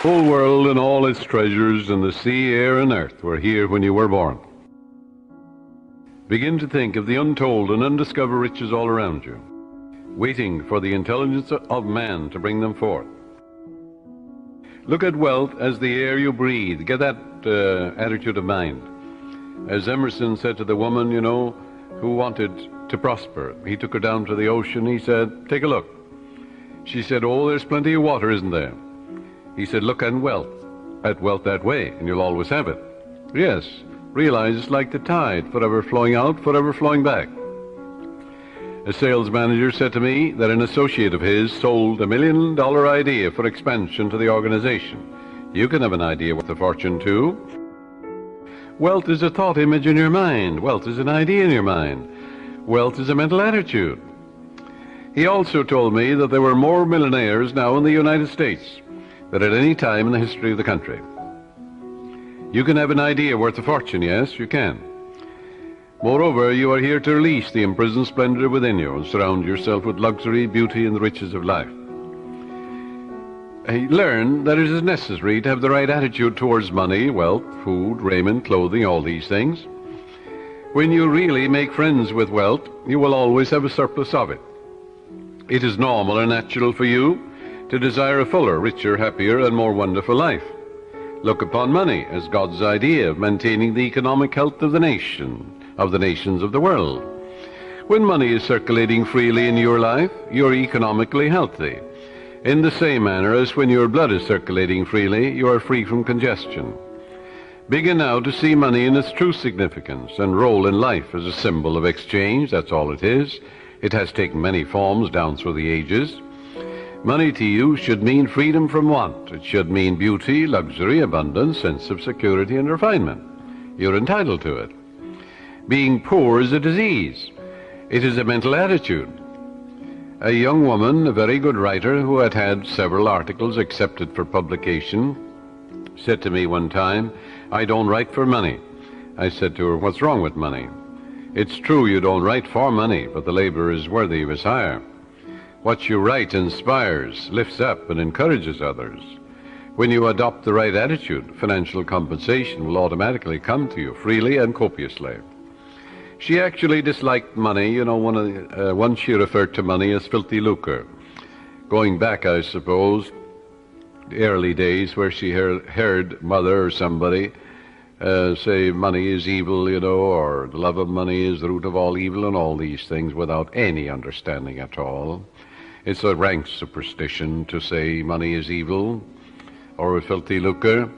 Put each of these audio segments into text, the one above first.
whole world and all its treasures and the sea, air, and earth were here when you were born. Begin to think of the untold and undiscovered riches all around you, waiting for the intelligence of man to bring them forth. Look at wealth as the air you breathe. Get that attitude of mind. As Emerson said to the woman, who wanted to prosper. He took her down to the ocean. He said, take a look. She said, oh, there's plenty of water, isn't there? He said, look at wealth that way, and you'll always have it. Yes, realize it's like the tide, forever flowing out, forever flowing back. A sales manager said to me that an associate of his sold $1 million idea for expansion to the organization. You can have an idea worth a fortune too. Wealth is a thought image in your mind. Wealth is an idea in your mind. Wealth is a mental attitude. He also told me that there were more millionaires now in the United States than at any time in the history of the country. You can have an idea worth a fortune, yes, you can. Moreover, you are here to release the imprisoned splendor within you and surround yourself with luxury, beauty, and the riches of life. Learn that it is necessary to have the right attitude towards money, wealth, food, raiment, clothing, all these things. When you really make friends with wealth, you will always have a surplus of it. It is normal and natural for you to desire a fuller, richer, happier, and more wonderful life. Look upon money as God's idea of maintaining the economic health of the nation, of the nations of the world. When money is circulating freely in your life, you're economically healthy. In the same manner as when your blood is circulating freely, you are free from congestion. Begin now to see money in its true significance and role in life as a symbol of exchange. That's all it is. It has taken many forms down through the ages. Money to you should mean freedom from want. It should mean beauty, luxury, abundance, sense of security, and refinement. You're entitled to it. Being poor is a disease. It is a mental attitude. A young woman, a very good writer, who had had several articles accepted for publication, said to me one time, I don't write for money. I said to her, what's wrong with money? It's true you don't write for money, but the labor is worthy of his hire. What you write inspires, lifts up, and encourages others. When you adopt the right attitude, financial compensation will automatically come to you freely and copiously. She actually disliked money. Once she referred to money as filthy lucre. Going back, I suppose, the early days where she heard mother or somebody say money is evil, or the love of money is the root of all evil, and all these things without any understanding at all. It's a rank superstition to say money is evil or a filthy lucre.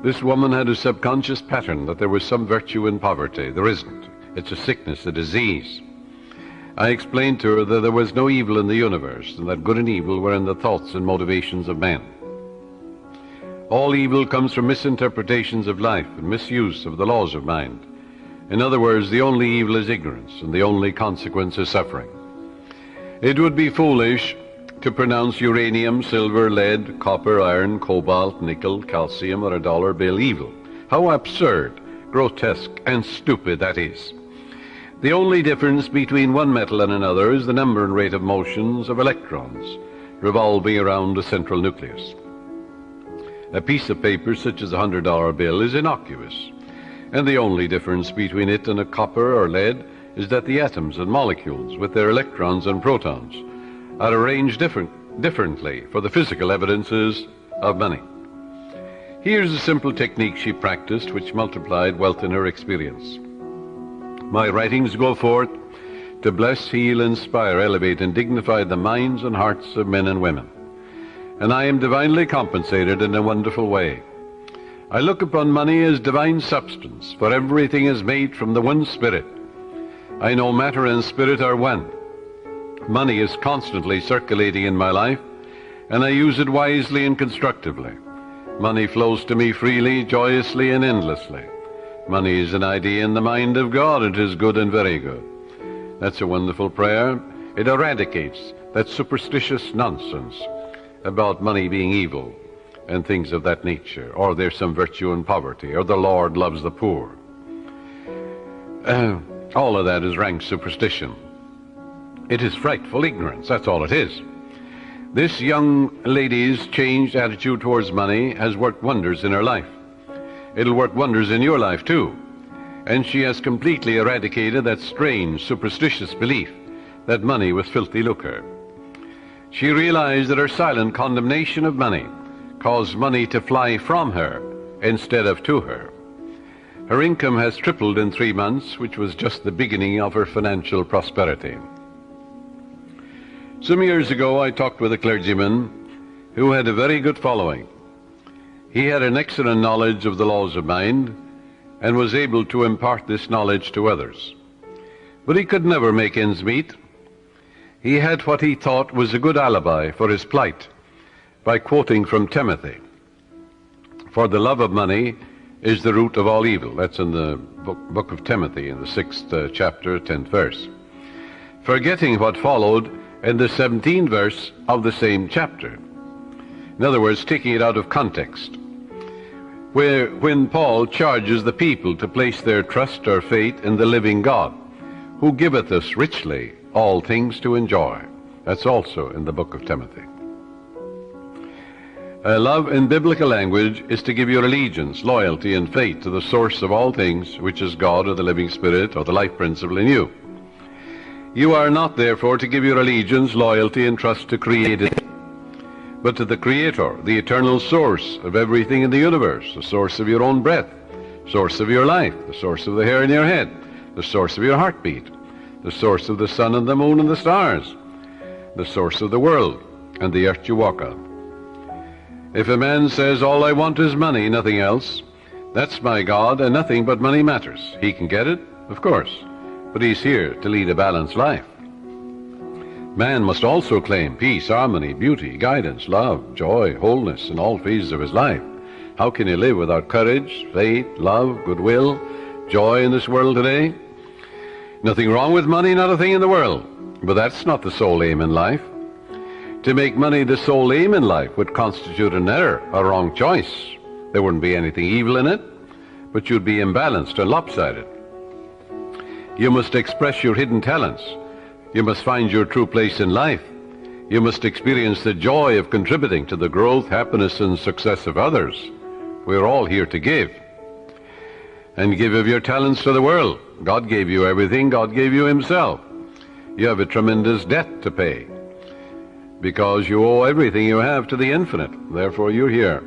This woman had a subconscious pattern that there was some virtue in poverty. There isn't. It's a sickness, a disease. I explained to her that there was no evil in the universe, and that good and evil were in the thoughts and motivations of man. All evil comes from misinterpretations of life and misuse of the laws of mind. In other words, the only evil is ignorance, and the only consequence is suffering. It would be foolish to pronounce uranium, silver, lead, copper, iron, cobalt, nickel, calcium, or a dollar bill evil. How absurd, grotesque, and stupid that is. The only difference between one metal and another is the number and rate of motions of electrons revolving around a central nucleus. A piece of paper such as a $100 bill is innocuous, and the only difference between it and a copper or lead is that the atoms and molecules with their electrons and protons are arranged differently for the physical evidences of money. Here's a simple technique she practiced which multiplied wealth in her experience. My writings go forth to bless, heal, inspire, elevate, and dignify the minds and hearts of men and women. And I am divinely compensated in a wonderful way. I look upon money as divine substance, for everything is made from the one spirit. I know matter and spirit are one. Money is constantly circulating in my life, and I use it wisely and constructively. Money flows to me freely, joyously, and endlessly. Money is an idea in the mind of God. It is good and very good. That's a wonderful prayer. It eradicates that superstitious nonsense about money being evil and things of that nature, or there's some virtue in poverty, or the Lord loves the poor. All of that is rank superstition. It is frightful ignorance. That's all it is. This young lady's changed attitude towards money has worked wonders in her life. It'll work wonders in your life too. And she has completely eradicated that strange, superstitious belief that money was filthy lucre. She realized that her silent condemnation of money caused money to fly from her instead of to her. Her income has tripled in 3 months, which was just the beginning of her financial prosperity. Some years ago, I talked with a clergyman who had a very good following. He had an excellent knowledge of the laws of mind and was able to impart this knowledge to others. But he could never make ends meet. He had what he thought was a good alibi for his plight by quoting from Timothy, "For the love of money is the root of all evil." That's in the book of Timothy, in the 6th chapter, 10th verse. Forgetting what followed in the 17th verse of the same chapter. In other words, taking it out of context, when Paul charges the people to place their trust or faith in the living God, who giveth us richly all things to enjoy. That's also in the book of Timothy. Love in biblical language is to give your allegiance, loyalty, and faith to the source of all things, which is God or the living Spirit or the life principle in you. You are not, therefore, to give your allegiance, loyalty, and trust to created, but to the Creator, the eternal source of everything in the universe, the source of your own breath, source of your life, the source of the hair in your head, the source of your heartbeat, the source of the sun and the moon and the stars, the source of the world and the earth you walk on. If a man says, "All I want is money, nothing else," that's my God, and nothing but money matters. He can get it, of course, but he's here to lead a balanced life. Man must also claim peace, harmony, beauty, guidance, love, joy, wholeness in all phases of his life. How can he live without courage, faith, love, goodwill, joy in this world today? Nothing wrong with money, not a thing in the world, but that's not the sole aim in life. To make money the sole aim in life would constitute an error, a wrong choice. There wouldn't be anything evil in it, but you'd be imbalanced and lopsided. You must express your hidden talents. You must find your true place in life. You must experience the joy of contributing to the growth, happiness, and success of others. We're all here to give. And give of your talents to the world. God gave you everything. God gave you himself. You have a tremendous debt to pay because you owe everything you have to the infinite. Therefore, you're here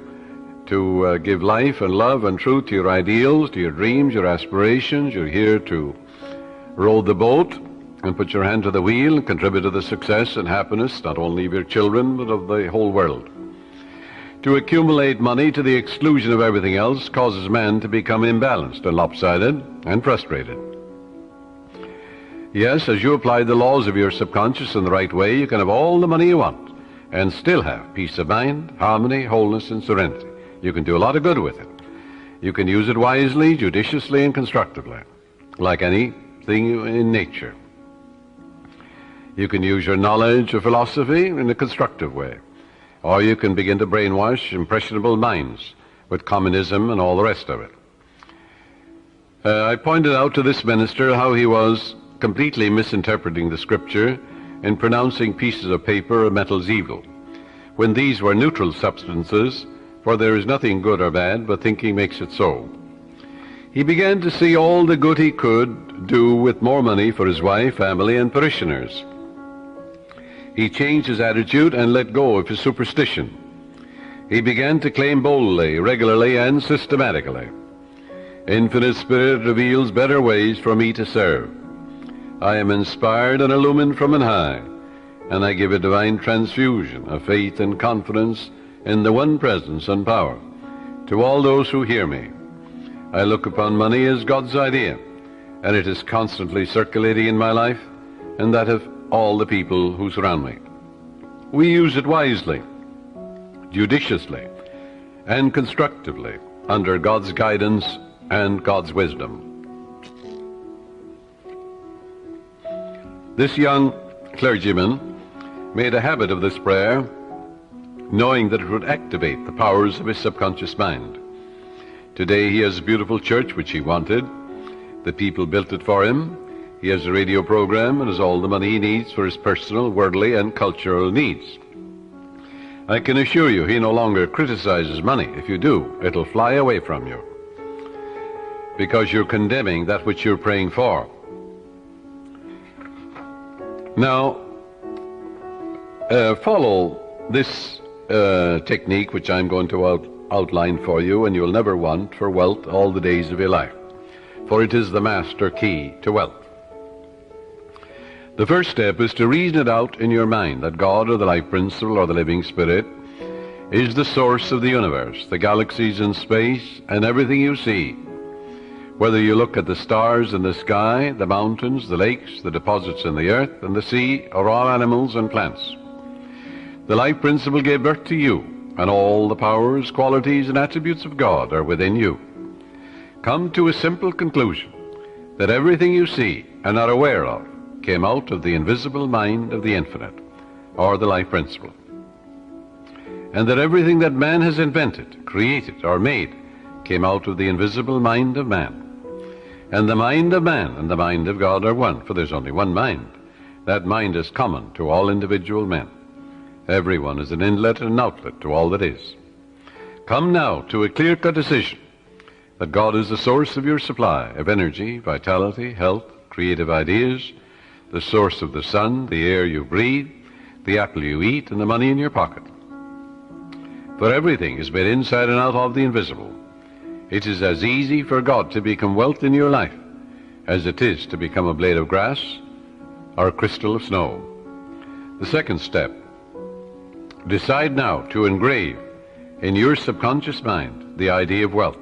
to give life and love and truth to your ideals, to your dreams, your aspirations. You're here to row the boat and put your hand to the wheel and contribute to the success and happiness not only of your children but of the whole world. To accumulate money to the exclusion of everything else causes man to become imbalanced and lopsided and frustrated. Yes, as you apply the laws of your subconscious in the right way, you can have all the money you want and still have peace of mind, harmony, wholeness, and serenity. You can do a lot of good with it. You can use it wisely, judiciously, and constructively, like anything in nature. You can use your knowledge or philosophy in a constructive way, or you can begin to brainwash impressionable minds with communism and all the rest of it. I pointed out to this minister how he was completely misinterpreting the scripture in pronouncing pieces of paper or metals evil, when these were neutral substances, for there is nothing good or bad, but thinking makes it so. He began to see all the good he could do with more money for his wife, family, and parishioners. He changed his attitude and let go of his superstition. He began to claim boldly, regularly, and systematically, "Infinite Spirit reveals better ways for me to serve. I am inspired and illumined from on high, and I give a divine transfusion of faith and confidence in the one presence and power to all those who hear me. I look upon money as God's idea, and it is constantly circulating in my life and that of all the people who surround me. We use it wisely, judiciously, and constructively under God's guidance and God's wisdom." This young clergyman made a habit of this prayer, knowing that it would activate the powers of his subconscious mind. Today he has a beautiful church which he wanted. The people built it for him. He has a radio program and has all the money he needs for his personal, worldly, and cultural needs. I can assure you he no longer criticizes money. If you do, it'll fly away from you, because you're condemning that which you're praying for. Now, follow this technique which I'm going to outline for you, and you'll never want for wealth all the days of your life, for it is the master key to wealth. The first step is to reason it out in your mind that God, or the life principle, or the living spirit, is the source of the universe, the galaxies in space, and everything you see. Whether you look at the stars in the sky, the mountains, the lakes, the deposits in the earth and the sea, or all animals and plants. The life principle gave birth to you, and all the powers, qualities, and attributes of God are within you. Come to a simple conclusion that everything you see and are aware of came out of the invisible mind of the infinite, or the life principle. And that everything that man has invented, created, or made came out of the invisible mind of man. And the mind of man and the mind of God are one, for there's only one mind. That mind is common to all individual men. Everyone is an inlet and an outlet to all that is. Come now to a clear-cut decision that God is the source of your supply of energy, vitality, health, creative ideas, the source of the sun, the air you breathe, the apple you eat, and the money in your pocket. For everything is made inside and out of the invisible. It is as easy for God to become wealth in your life as it is to become a blade of grass or a crystal of snow. The second step, decide now to engrave in your subconscious mind the idea of wealth.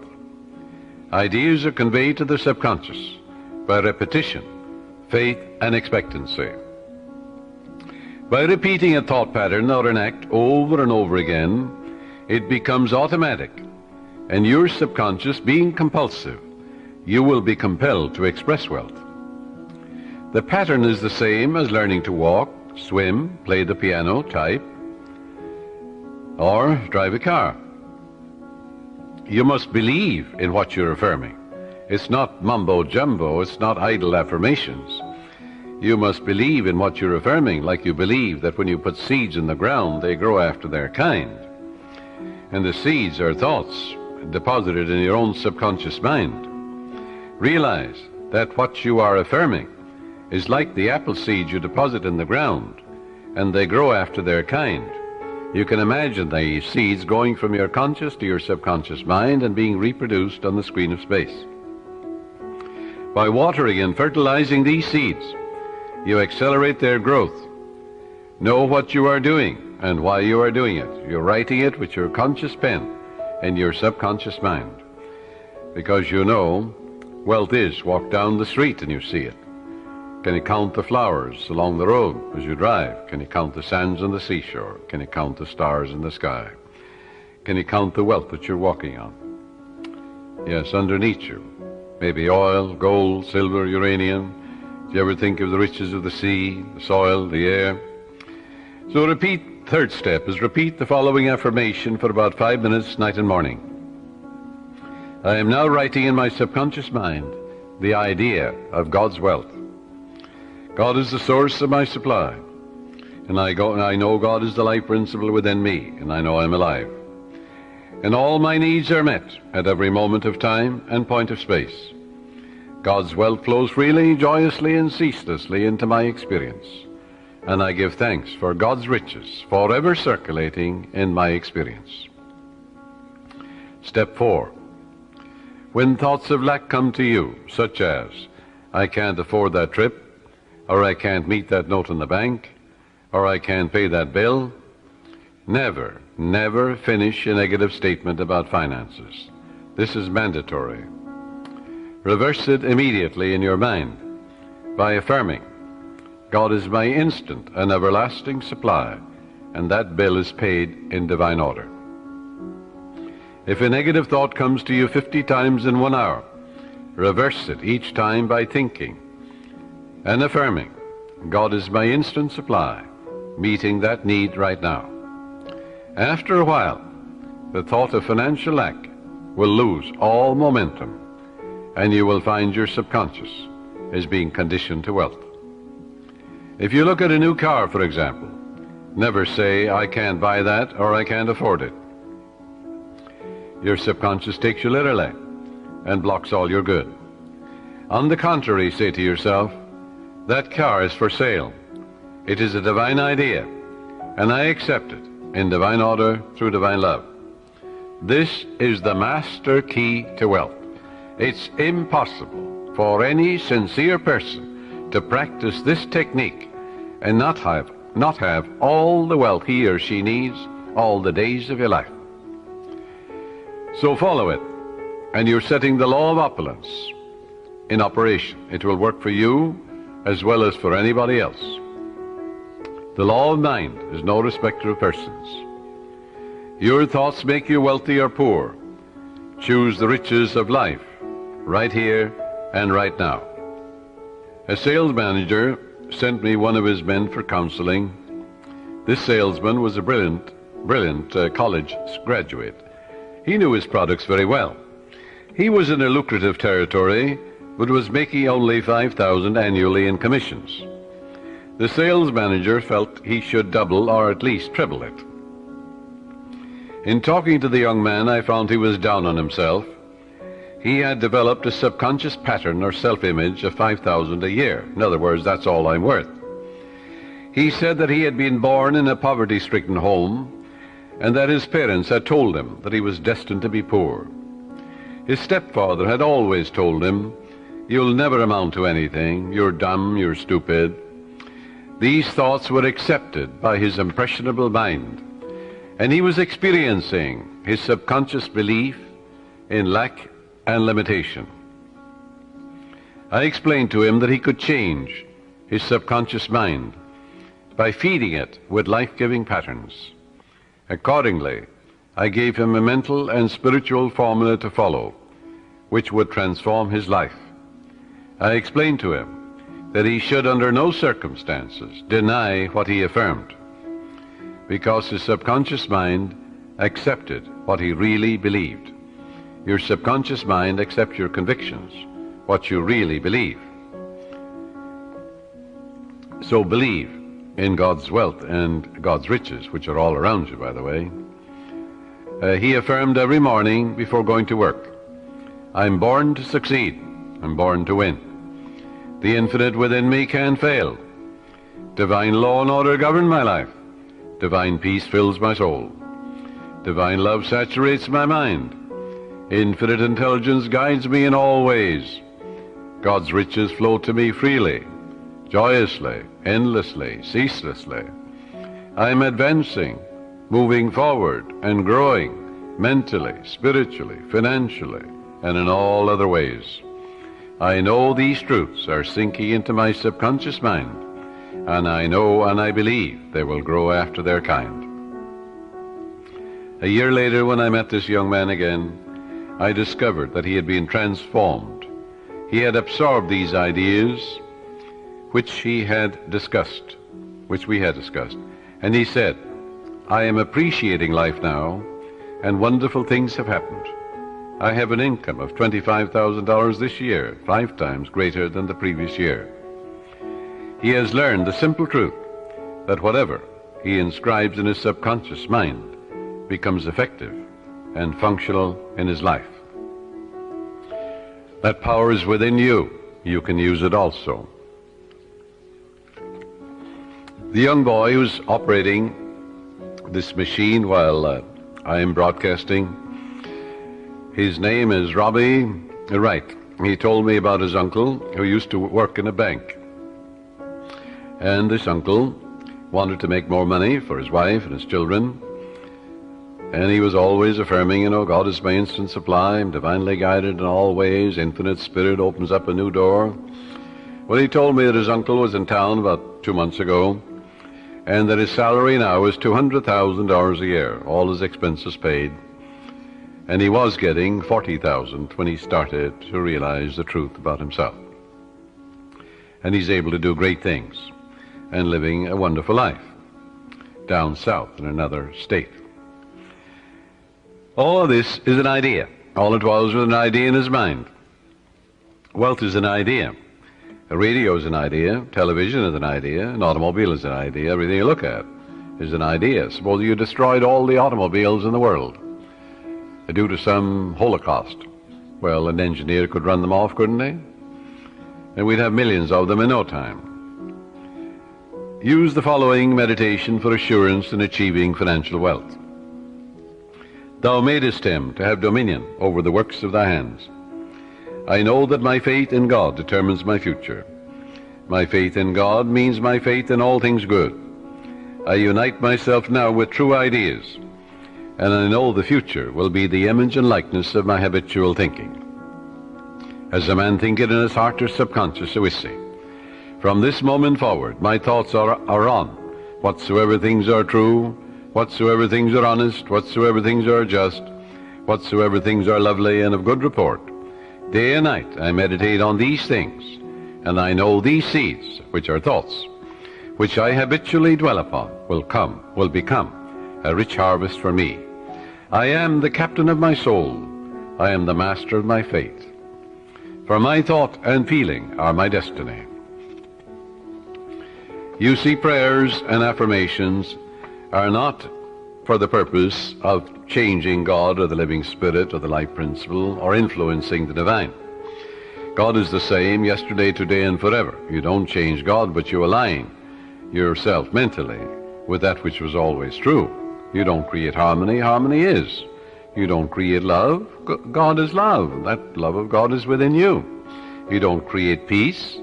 Ideas are conveyed to the subconscious by repetition, faith, and expectancy. By repeating a thought pattern or an act over and over again, it becomes automatic, and your subconscious being compulsive, you will be compelled to express wealth. The pattern is the same as learning to walk, swim, play the piano, type, or drive a car. You must believe in what you're affirming. It's not mumbo-jumbo, it's not idle affirmations. You must believe in what you're affirming, like you believe that when you put seeds in the ground, they grow after their kind. And the seeds are thoughts deposited in your own subconscious mind. Realize that what you are affirming is like the apple seeds you deposit in the ground, and they grow after their kind. You can imagine the seeds going from your conscious to your subconscious mind and being reproduced on the screen of space. By watering and fertilizing these seeds, you accelerate their growth. Know what you are doing and why you are doing it. You're writing it with your conscious pen in your subconscious mind. Because you know, wealth is walk down the street and you see it. Can you count the flowers along the road as you drive? Can you count the sands on the seashore? Can you count the stars in the sky? Can you count the wealth that you're walking on? Yes, underneath you. Maybe oil, gold, silver, uranium. Do you ever think of the riches of the sea, the soil, the air? So third step is repeat the following affirmation for about 5 minutes, night and morning. I am now writing in my subconscious mind the idea of God's wealth. God is the source of my supply, and I know God is the life principle within me, and I know I'm alive. And all my needs are met at every moment of time and point of space. God's wealth flows freely, joyously, and ceaselessly into my experience, and I give thanks for God's riches forever circulating in my experience. Step 4. When thoughts of lack come to you, such as, I can't afford that trip, or I can't meet that note in the bank, or I can't pay that bill, never, never finish a negative statement about finances. This is mandatory. Reverse it immediately in your mind by affirming, God is my instant and everlasting supply, and that bill is paid in divine order. If a negative thought comes to you 50 times in 1 hour, reverse it each time by thinking and affirming, God is my instant supply, meeting that need right now. After a while, the thought of financial lack will lose all momentum, and you will find your subconscious is being conditioned to wealth. If you look at a new car, for example, Never say, I can't buy that or I can't afford it. Your subconscious takes you literally and blocks all your good. On the contrary, say to yourself, that car is for sale. It is a divine idea, and I accept it in divine order through divine love. This is the master key to wealth. It's impossible for any sincere person to practice this technique and not have all the wealth he or she needs all the days of your life. So follow it, and you're setting the law of opulence in operation. It will work for you as well as for anybody else. The law of mind is no respecter of persons. Your thoughts make you wealthy or poor. Choose the riches of life right here and right now. A sales manager sent me one of his men for counseling. This salesman was a brilliant college graduate. He knew his products very well. He was in a lucrative territory, but was making only $5,000 annually in commissions. The sales manager felt he should double or at least triple it. In talking to the young man, I found he was down on himself. He had developed a subconscious pattern or self-image of $5,000 a year. In other words, that's all I'm worth. He said that he had been born in a poverty-stricken home and that his parents had told him that he was destined to be poor. His stepfather had always told him, "You'll never amount to anything. You're dumb, you're stupid." These thoughts were accepted by his impressionable mind, and he was experiencing his subconscious belief in lack and limitation. I explained to him that he could change his subconscious mind by feeding it with life-giving patterns. Accordingly, I gave him a mental and spiritual formula to follow, which would transform his life. I explained to him that he should under no circumstances deny what he affirmed, because his subconscious mind accepted what he really believed. Your subconscious mind accepts your convictions, what you really believe. So believe in God's wealth and God's riches, which are all around you, by the way. He affirmed every morning before going to work, "I'm born to succeed. I'm born to win. The infinite within me can't fail. Divine law and order govern my life. Divine peace fills my soul. Divine love saturates my mind. Infinite intelligence guides me in all ways. God's riches flow to me freely, joyously, endlessly, ceaselessly. I'm advancing, moving forward, and growing mentally, spiritually, financially, and in all other ways. I know these truths are sinking into my subconscious mind, and I know and I believe they will grow after their kind." A year later, when I met this young man again, I discovered that he had been transformed. He had absorbed these ideas which we had discussed, and he said, "I am appreciating life now, and wonderful things have happened. I have an income of $25,000 this year, 5 times greater than the previous year." He has learned the simple truth that whatever he inscribes in his subconscious mind becomes effective and functional in his life. That power is within you. You can use it also. The young boy who's operating this machine while I am broadcasting, his name is Robbie Wright. He told me about his uncle who used to work in a bank. And this uncle wanted to make more money for his wife and his children. And he was always affirming, God is my instant supply, I'm divinely guided in all ways, infinite spirit opens up a new door. Well, he told me that his uncle was in town about 2 months ago, and that his salary now is $200,000 a year, all his expenses paid. And he was getting $40,000 when he started to realize the truth about himself. And he's able to do great things and living a wonderful life down south in another state. All of this is an idea. All it was an idea in his mind. Wealth is an idea. A radio is an idea. Television is an idea. An automobile is an idea. Everything you look at is an idea. Suppose you destroyed all the automobiles in the world due to some holocaust. Well, an engineer could run them off, couldn't he? And we'd have millions of them in no time. Use the following meditation for assurance in achieving financial wealth. Thou madest him to have dominion over the works of thy hands. I know that my faith in God determines my future. My faith in God means my faith in all things good. I unite myself now with true ideas, and I know the future will be the image and likeness of my habitual thinking. As a man thinketh in his heart or subconscious, so is he. From this moment forward, my thoughts are on whatsoever things are true, whatsoever things are honest, whatsoever things are just, whatsoever things are lovely and of good report. Day and night I meditate on these things, and I know these seeds, which are thoughts, which I habitually dwell upon, will become a rich harvest for me. I am the captain of my soul. I am the master of my fate. For my thought and feeling are my destiny. You see, prayers and affirmations are not for the purpose of changing God or the living spirit or the life principle or influencing the divine. God is the same yesterday, today, and forever. You don't change God, but you align yourself mentally with that which was always true. You don't create harmony. Harmony is. You don't create love. God is love. That love of God is within you. You don't create peace.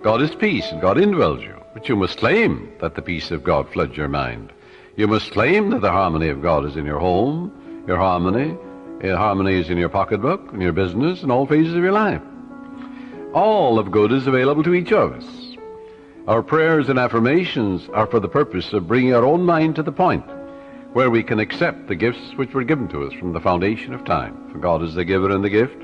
God is peace, and God indwells you. But you must claim that the peace of God floods your mind. You must claim that the harmony of God is in your home, your harmony is in your pocketbook, in your business, in all phases of your life. All of good is available to each of us. Our prayers and affirmations are for the purpose of bringing our own mind to the point where we can accept the gifts which were given to us from the foundation of time. For God is the giver and the gift.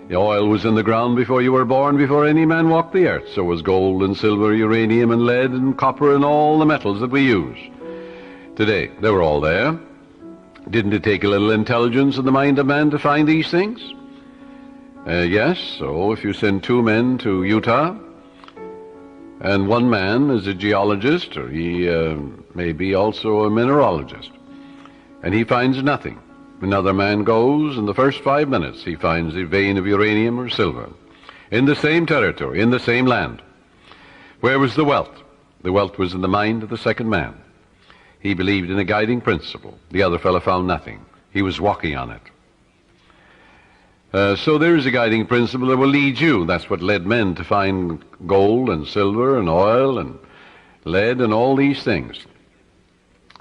The oil was in the ground before you were born, before any man walked the earth. So was gold and silver, uranium and lead and copper and all the metals that we use today. They were all there. Didn't it take a little intelligence in the mind of man to find these things? Yes, so if you send two men to Utah, and one man is a geologist, or he may be also a mineralogist, and he finds nothing. Another man goes, in the first 5 minutes he finds a vein of uranium or silver in the same territory, in the same land. Where was the wealth? The wealth was in the mind of the second man. He believed in a guiding principle. The other fellow found nothing. He was walking on it. So there is a guiding principle that will lead you. That's what led men to find gold and silver and oil and lead and all these things.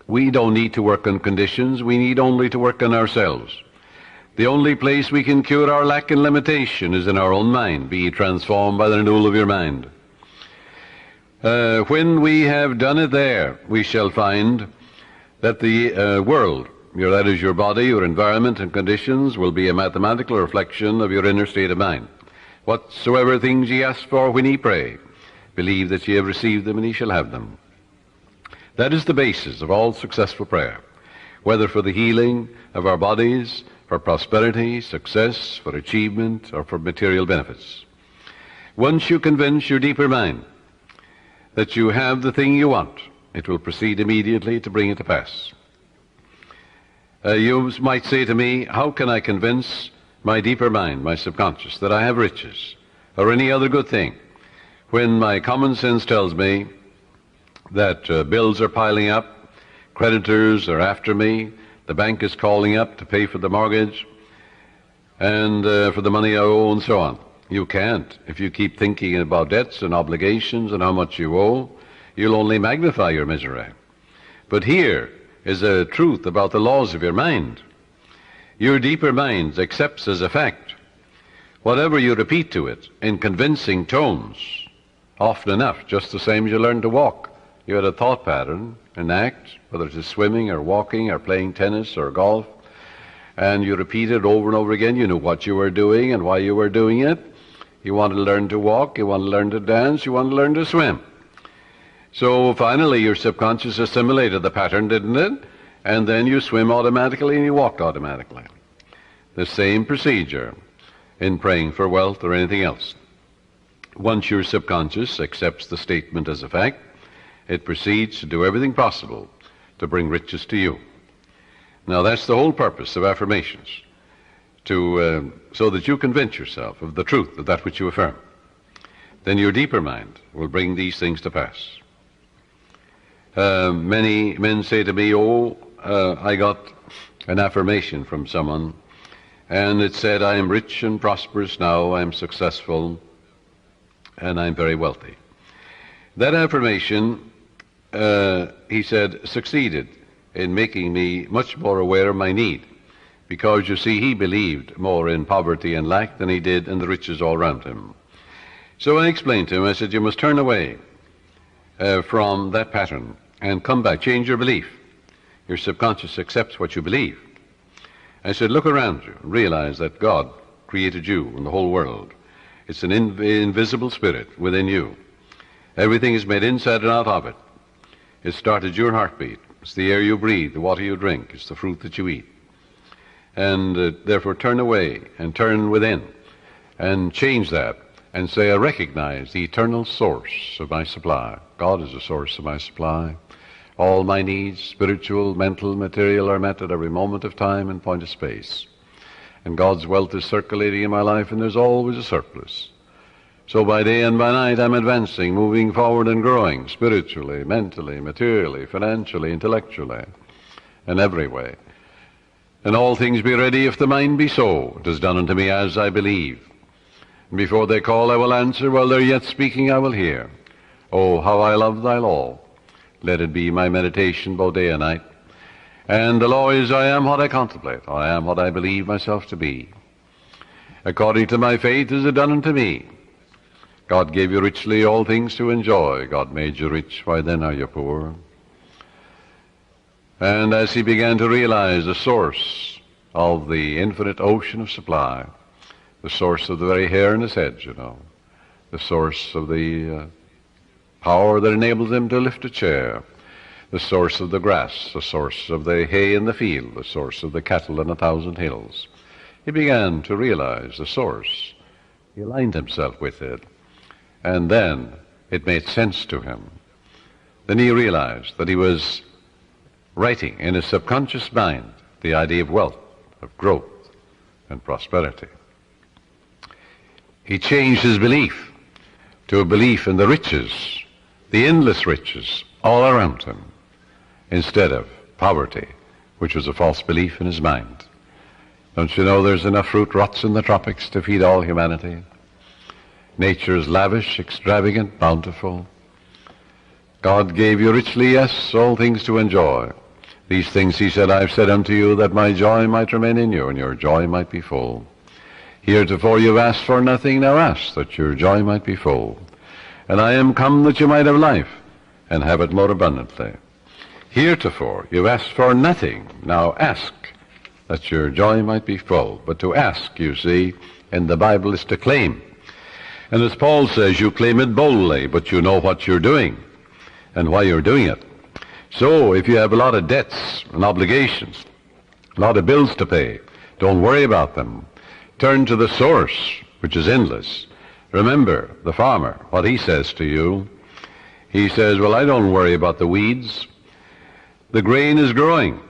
We don't need to work on conditions. We need only to work on ourselves. The only place we can cure our lack and limitation is in our own mind. Be transformed by the renewal of your mind. When we have done it there, we shall find that the world, that is your body, your environment and conditions, will be a mathematical reflection of your inner state of mind. Whatsoever things ye ask for when ye pray, believe that ye have received them, and ye shall have them. That is the basis of all successful prayer, whether for the healing of our bodies, for prosperity, success, for achievement, or for material benefits. Once you convince your deeper mind that you have the thing you want, it will proceed immediately to bring it to pass. You might say to me, how can I convince my deeper mind, my subconscious, that I have riches or any other good thing, when my common sense tells me that bills are piling up, creditors are after me, the bank is calling up to pay for the mortgage and for the money I owe, and so on. You can't. If you keep thinking about debts and obligations and how much you owe, you'll only magnify your misery. But here is a truth about the laws of your mind. Your deeper mind accepts as a fact whatever you repeat to it in convincing tones, often enough, just the same as you learn to walk. You had a thought pattern, an act, whether it's swimming or walking or playing tennis or golf, and you repeat it over and over again. You knew what you were doing and why you were doing it. You wanted to learn to walk, you wanted to learn to dance, you wanted to learn to swim. So finally your subconscious assimilated the pattern, didn't it? And then you swim automatically and you walked automatically. The same procedure in praying for wealth or anything else. Once your subconscious accepts the statement as a fact, it proceeds to do everything possible to bring riches to you. Now that's the whole purpose of affirmations, so that you convince yourself of the truth of that which you affirm. Then your deeper mind will bring these things to pass. Many men say to me, I got an affirmation from someone, and it said, I am rich and prosperous now, I am successful, and I'm very wealthy. That affirmation, he said, succeeded in making me much more aware of my need, because, you see, he believed more in poverty and lack than he did in the riches all around him. So I explained to him, I said, you must turn away from that pattern and come back, change your belief. Your subconscious accepts what you believe. I said, look around you, realize that God created you and the whole world. It's an invisible spirit within you. Everything is made inside and out of it. It started your heartbeat. It's the air you breathe, the water you drink, it's the fruit that you eat. And therefore turn away and turn within and change that and say, I recognize the eternal source of my supply. God is the source of my supply. All my needs, spiritual, mental, material, are met at every moment of time and point of space. And God's wealth is circulating in my life, and there's always a surplus. So by day and by night I'm advancing, moving forward and growing, spiritually, mentally, materially, financially, intellectually, in every way. And all things be ready if the mind be so. It is done unto me as I believe. And before they call I will answer, while they're yet speaking I will hear. Oh, how I love thy law. Let it be my meditation both day and night. And the law is, I am what I contemplate. I am what I believe myself to be. According to my faith is it done unto me. God gave you richly all things to enjoy. God made you rich, why then are you poor? And as he began to realize the source of the infinite ocean of supply, the source of the very hair in his head, you know, the source of the power that enables him to lift a chair, the source of the grass, the source of the hay in the field, the source of the cattle in 1,000 hills. He began to realize the source. He aligned himself with it, and then it made sense to him. Then he realized that he was writing in his subconscious mind the idea of wealth, of growth, and prosperity. He changed his belief to a belief in the riches, the endless riches all around him, instead of poverty, which was a false belief in his mind. Don't you know there's enough fruit rots in the tropics to feed all humanity? Nature is lavish, extravagant, bountiful. God gave you richly, yes, all things to enjoy. These things, he said, I've said unto you, that my joy might remain in you, and your joy might be full. Heretofore you've asked for nothing, now ask, that your joy might be full. And I am come that you might have life, and have it more abundantly. Heretofore you've asked for nothing, now ask, that your joy might be full. But to ask, you see, in the Bible is to claim. And as Paul says, you claim it boldly, but you know what you're doing, and why you're doing it. So if you have a lot of debts and obligations, a lot of bills to pay, don't worry about them. Turn to the source, which is endless. Remember the farmer, what he says to you. He says, well, I don't worry about the weeds. The grain is growing,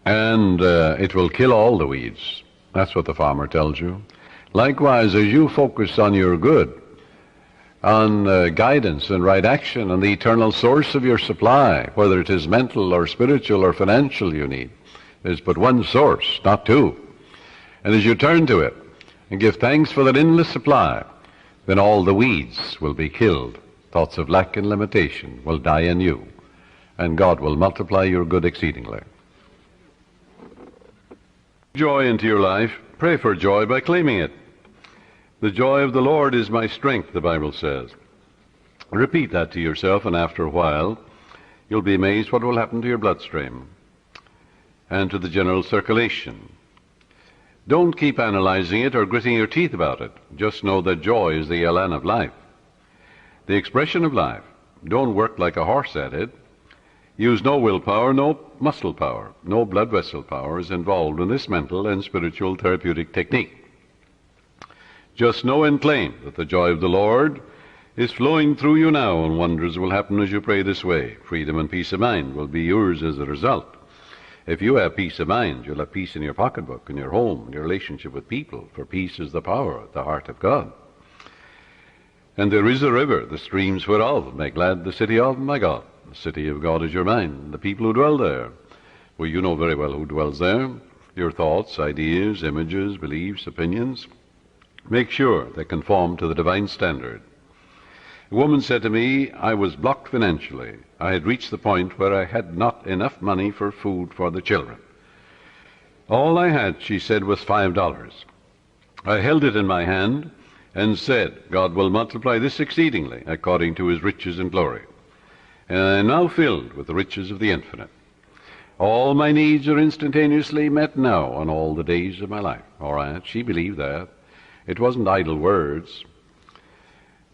and it will kill all the weeds. That's what the farmer tells you. Likewise, as you focus on your good, on guidance and right action, and the eternal source of your supply, whether it is mental or spiritual or financial you need, there's but one source, not two. And as you turn to it and give thanks for that endless supply, then all the weeds will be killed. Thoughts of lack and limitation will die in you, and God will multiply your good exceedingly. Joy into your life. Pray for joy by claiming it. The joy of the Lord is my strength, the Bible says. Repeat that to yourself, and after a while, you'll be amazed what will happen to your bloodstream and to the general circulation. Don't keep analyzing it or gritting your teeth about it. Just know that joy is the elan of life, the expression of life. Don't work like a horse at it. Use no willpower, no muscle power, no blood vessel power is involved in this mental and spiritual therapeutic technique. Just know and claim that the joy of the Lord is flowing through you now, and wonders will happen as you pray this way. Freedom and peace of mind will be yours as a result. If you have peace of mind, you'll have peace in your pocketbook, in your home, in your relationship with people, for peace is the power at the heart of God. And there is a river, the streams whereof make glad the city of my God. The city of God is your mind, the people who dwell there. Well, you know very well who dwells there. Your thoughts, ideas, images, beliefs, opinions. Make sure they conform to the divine standard. A woman said to me, I was blocked financially. I had reached the point where I had not enough money for food for the children. All I had, she said, was $5. I held it in my hand and said, God will multiply this exceedingly according to his riches and glory. And I am now filled with the riches of the infinite. All my needs are instantaneously met now on all the days of my life. All right, she believed that. It wasn't idle words.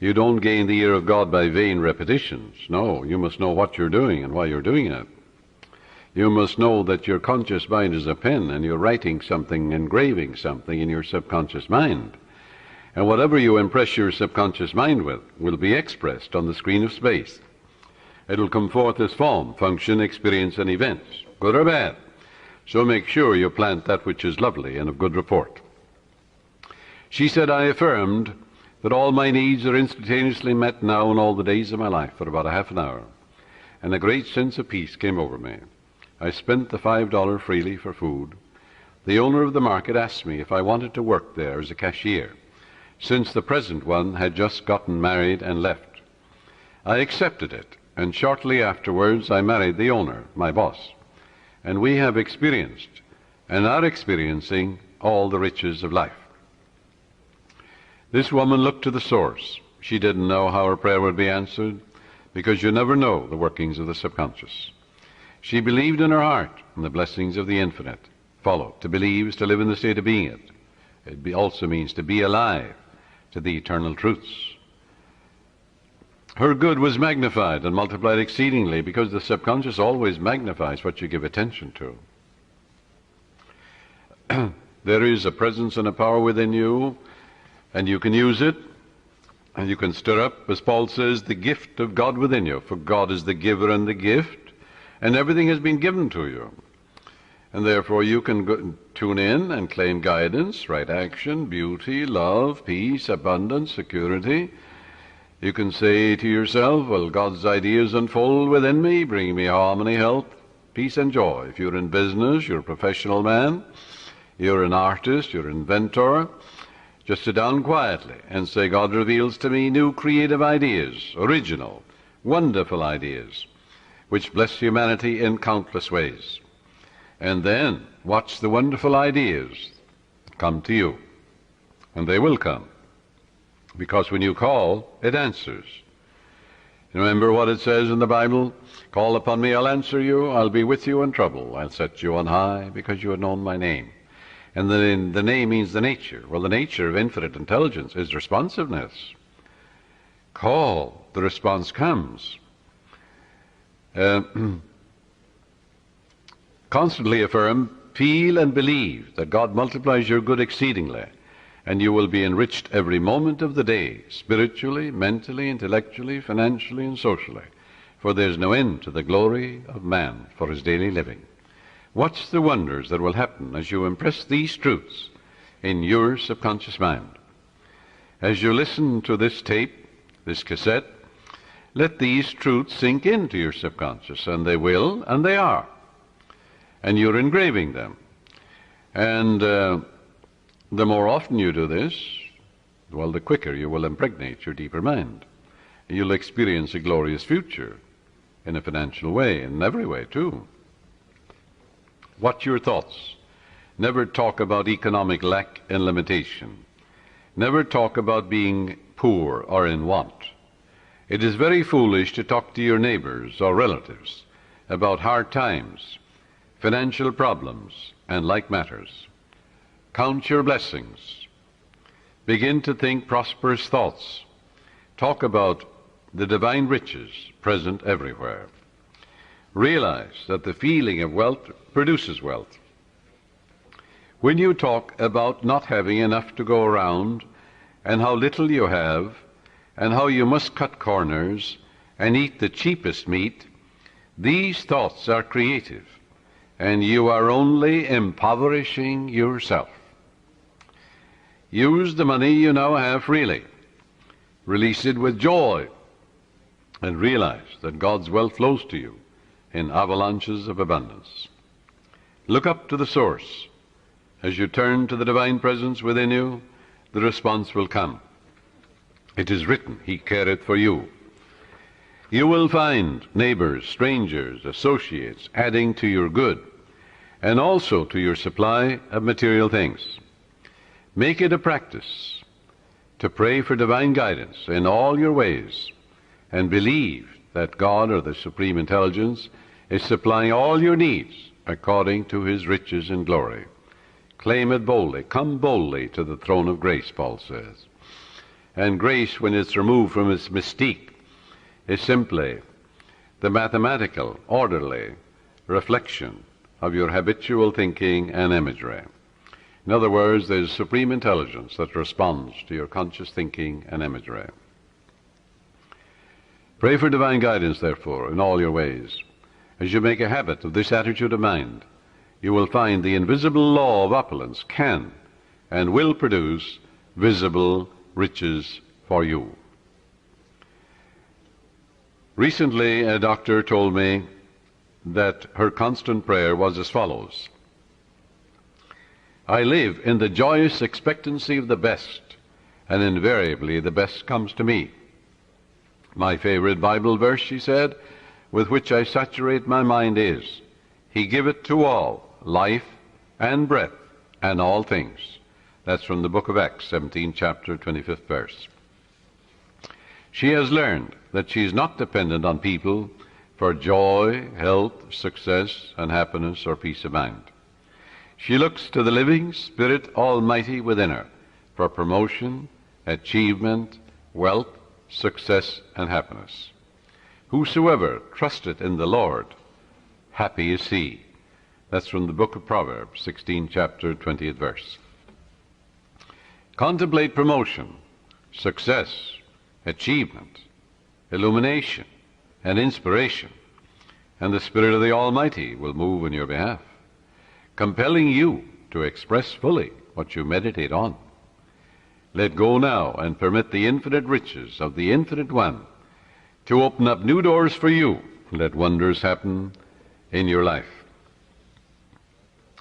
You don't gain the ear of God by vain repetitions. No, you must know what you're doing and why you're doing it. You must know that your conscious mind is a pen, and you're writing something, engraving something in your subconscious mind. And whatever you impress your subconscious mind with will be expressed on the screen of space. It'll come forth as form, function, experience, and events, good or bad. So make sure you plant that which is lovely and of good report. She said, I affirmed that all my needs are instantaneously met now in all the days of my life for about a half an hour, and a great sense of peace came over me. I spent the $5 freely for food. The owner of the market asked me if I wanted to work there as a cashier, since the present one had just gotten married and left. I accepted it, and shortly afterwards I married the owner, my boss, and we have experienced and are experiencing all the riches of life. This woman looked to the source. She didn't know how her prayer would be answered, because you never know the workings of the subconscious. She believed in her heart in the blessings of the infinite. Follow. To believe is to live in the state of being it. It also means to be alive to the eternal truths. Her good was magnified and multiplied exceedingly, because the subconscious always magnifies what you give attention to. There is a presence and a power within you, and you can use it, and you can stir up, as Paul says, the gift of God within you. For God is the giver and the gift, and everything has been given to you. And therefore you can tune in and claim guidance, right action, beauty, love, peace, abundance, security. You can say to yourself, well, God's ideas unfold within me, bringing me harmony, health, peace, and joy. If you're in business, you're a professional man, you're an artist, you're an inventor, just sit down quietly and say, God reveals to me new creative ideas, original, wonderful ideas, which bless humanity in countless ways. And then watch the wonderful ideas come to you. And they will come, because when you call, it answers. Remember what it says in the Bible? Call upon me, I'll answer you. I'll be with you in trouble. I'll set you on high, because you have known my name. And then the name means the nature. Well, the nature of infinite intelligence is responsiveness. Call, the response comes. Constantly affirm, feel and believe that God multiplies your good exceedingly, and you will be enriched every moment of the day, spiritually, mentally, intellectually, financially, and socially, for there's no end to the glory of man for his daily living. Watch the wonders that will happen as you impress these truths in your subconscious mind. As you listen to this tape, this cassette, let these truths sink into your subconscious, and they will, and they are. And you're engraving them. And the more often you do this, well, the quicker you will impregnate your deeper mind. You'll experience a glorious future in a financial way, in every way, too. Watch your thoughts. Never talk about economic lack and limitation. Never talk about being poor or in want. It is very foolish to talk to your neighbors or relatives about hard times, financial problems, and like matters. Count your blessings. Begin to think prosperous thoughts. Talk about the divine riches present everywhere. Realize that the feeling of wealth produces wealth. When you talk about not having enough to go around, and how little you have, and how you must cut corners and eat the cheapest meat, these thoughts are creative, and you are only impoverishing yourself. Use the money you now have freely. Release it with joy, and realize that God's wealth flows to you in avalanches of abundance. Look up to the source. As you turn to the divine presence within you, the response will come. It is written, He careth for you. You will find neighbors, strangers, associates adding to your good, and also to your supply of material things. Make it a practice to pray for divine guidance in all your ways, and believe that God, or the Supreme Intelligence, is supplying all your needs according to His riches and glory. Claim it boldly. Come boldly to the throne of grace, Paul says. And grace, when it's removed from its mystique, is simply the mathematical, orderly reflection of your habitual thinking and imagery. In other words, there's supreme intelligence that responds to your conscious thinking and imagery. Pray for divine guidance, therefore, in all your ways. As you make a habit of this attitude of mind, you will find the invisible law of opulence can and will produce visible riches for you. Recently, a doctor told me that her constant prayer was as follows: I live in the joyous expectancy of the best, and invariably the best comes to me. My favorite Bible verse, she said, with which I saturate my mind is, He giveth to all life and breath and all things. That's from the book of Acts, 17th chapter, 25th verse. She has learned that she is not dependent on people for joy, health, success, and happiness or peace of mind. She looks to the living Spirit Almighty within her for promotion, achievement, wealth, success, and happiness. Whosoever trusteth in the Lord, happy is he. That's from the book of Proverbs, 16th chapter, 20th verse. Contemplate promotion, success, achievement, illumination, and inspiration, and the Spirit of the Almighty will move in your behalf, compelling you to express fully what you meditate on. Let go now and permit the infinite riches of the Infinite One to open up new doors for you. Let wonders happen in your life.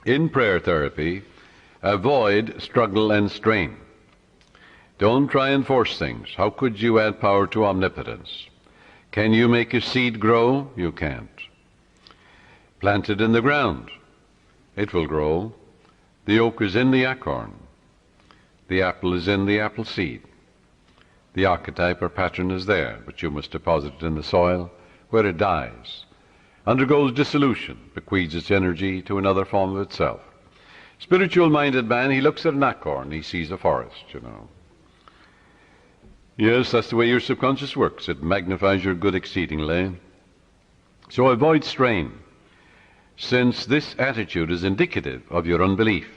In prayer therapy, avoid struggle and strain. Don't try and force things. How could you add power to omnipotence? Can you make a seed grow? You can't. Plant it in the ground. It will grow. The oak is in the acorn. The apple is in the apple seed. The archetype or pattern is there, but you must deposit it in the soil where it dies, undergoes dissolution, bequeaths its energy to another form of itself. Spiritual-minded man, he looks at an acorn, he sees a forest, you know. Yes, that's the way your subconscious works. It magnifies your good exceedingly. So avoid strain, since this attitude is indicative of your unbelief.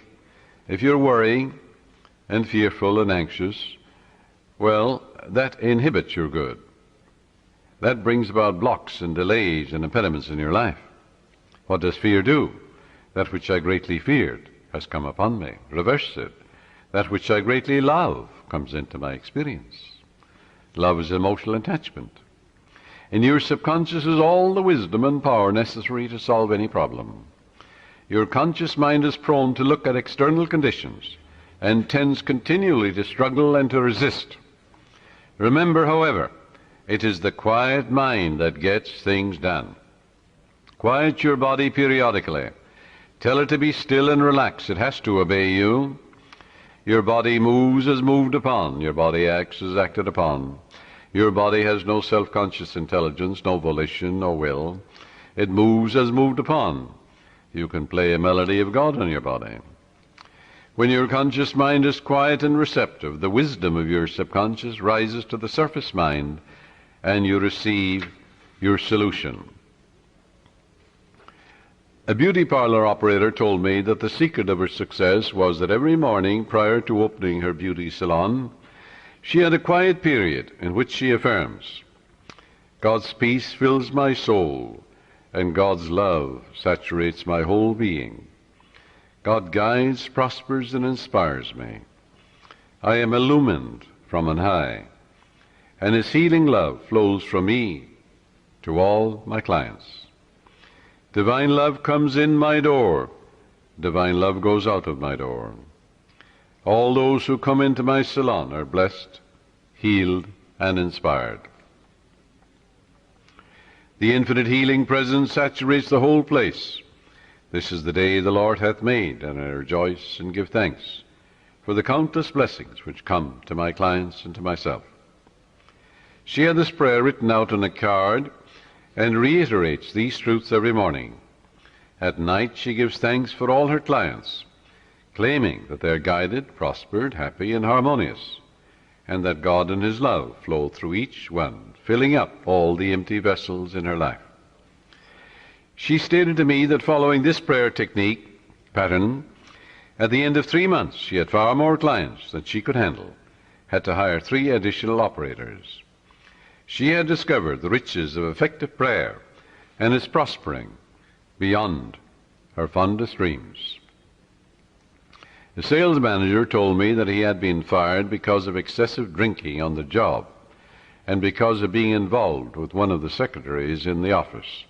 If you're worrying and fearful and anxious, well, that inhibits your good. That brings about blocks and delays and impediments in your life. What does fear do? That which I greatly feared has come upon me. Reverse it. That which I greatly love comes into my experience. Love is emotional attachment. In your subconscious is all the wisdom and power necessary to solve any problem. Your conscious mind is prone to look at external conditions and tends continually to struggle and to resist. Remember, however, it is the quiet mind that gets things done. Quiet your body periodically. Tell it to be still and relax. It has to obey you. Your body moves as moved upon. Your body acts as acted upon. Your body has no self-conscious intelligence, no volition, no will. It moves as moved upon. You can play a melody of God on your body. When your conscious mind is quiet and receptive, the wisdom of your subconscious rises to the surface mind, and you receive your solution. A beauty parlor operator told me that the secret of her success was that every morning prior to opening her beauty salon, She had a quiet period in which she affirms, God's peace fills my soul, and God's love saturates my whole being. God guides, prospers, and inspires me. I am illumined from on high, and His healing love flows from me to all my clients. Divine love comes in my door. Divine love goes out of my door. All those who come into my salon are blessed, healed, and inspired. The infinite healing presence saturates the whole place. This is the day the Lord hath made, and I rejoice and give thanks for the countless blessings which come to my clients and to myself. She had this prayer written out on a card and reiterates these truths every morning. At night she gives thanks for all her clients, claiming that they are guided, prospered, happy, and harmonious, and that God and His love flow through each one, filling up all the empty vessels in her life. She stated to me that following this prayer technique pattern, at the end of 3 months she had far more clients than she could handle, had to hire 3 additional operators. She had discovered the riches of effective prayer and is prospering beyond her fondest dreams. The sales manager told me that he had been fired because of excessive drinking on the job and because of being involved with one of the secretaries in the office.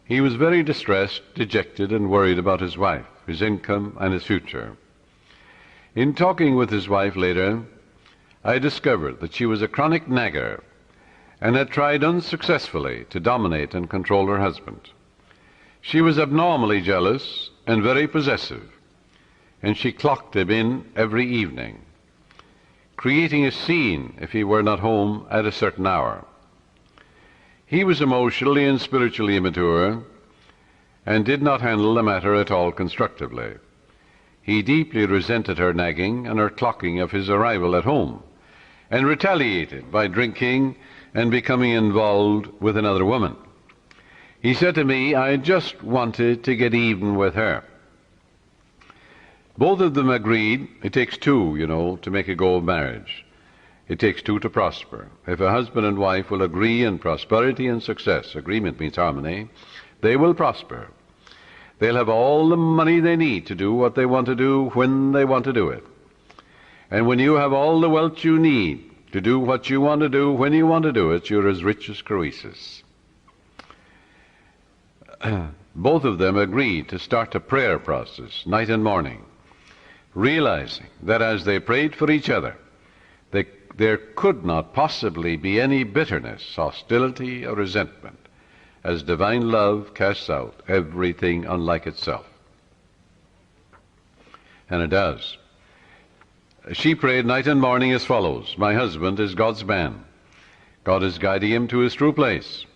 He was very distressed, dejected, and worried about his wife, his income, and his future. In talking with his wife later, I discovered that she was a chronic nagger and had tried unsuccessfully to dominate and control her husband. She was abnormally jealous and very possessive, and she clocked him in every evening, creating a scene if he were not home at a certain hour. He was emotionally and spiritually immature and did not handle the matter at all constructively. He deeply resented her nagging and her clocking of his arrival at home, and retaliated by drinking and becoming involved with another woman. He said to me, I just wanted to get even with her. Both of them agreed it takes 2, to make a go of marriage. It takes 2 to prosper. If a husband and wife will agree in prosperity and success, agreement means harmony, they will prosper. They'll have all the money they need to do what they want to do when they want to do it. And when you have all the wealth you need to do what you want to do when you want to do it, you're as rich as Croesus. Both of them agreed to start a prayer process night and morning, realizing that as they prayed for each other, there could not possibly be any bitterness, hostility, or resentment, as divine love casts out everything unlike itself. And it does. She prayed night and morning as follows: my husband is God's man. God is guiding him to his true place.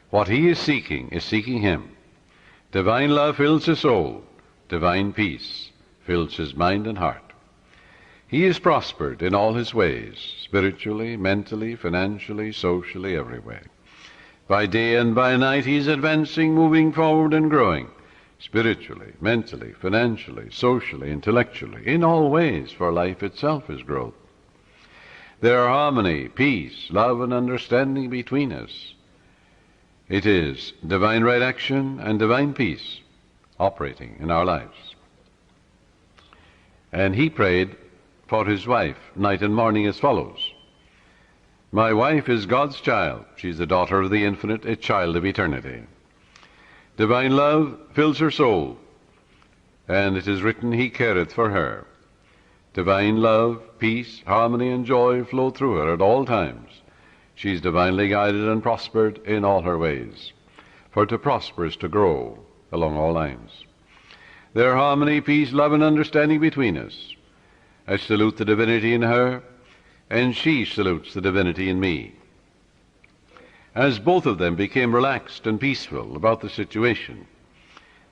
What he is seeking him. Divine love fills his soul. Divine peace fills his mind and heart. He is prospered in all his ways, spiritually, mentally, financially, socially, every way. By day and by night he is advancing, moving forward and growing, spiritually, mentally, financially, socially, intellectually, in all ways, for life itself is growth. There are harmony, peace, love, and understanding between us. It is divine right action and divine peace operating in our lives. And he prayed for his wife night and morning as follows: my wife is God's child. She's the daughter of the infinite, a child of eternity. Divine love fills her soul, and it is written, he careth for her. Divine love, peace, harmony, and joy flow through her at all times. She's divinely guided and prospered in all her ways. For to prosper is to grow along all lines. There are harmony, peace, love, and understanding between us. I salute the divinity in her, and she salutes the divinity in me. As both of them became relaxed and peaceful about the situation,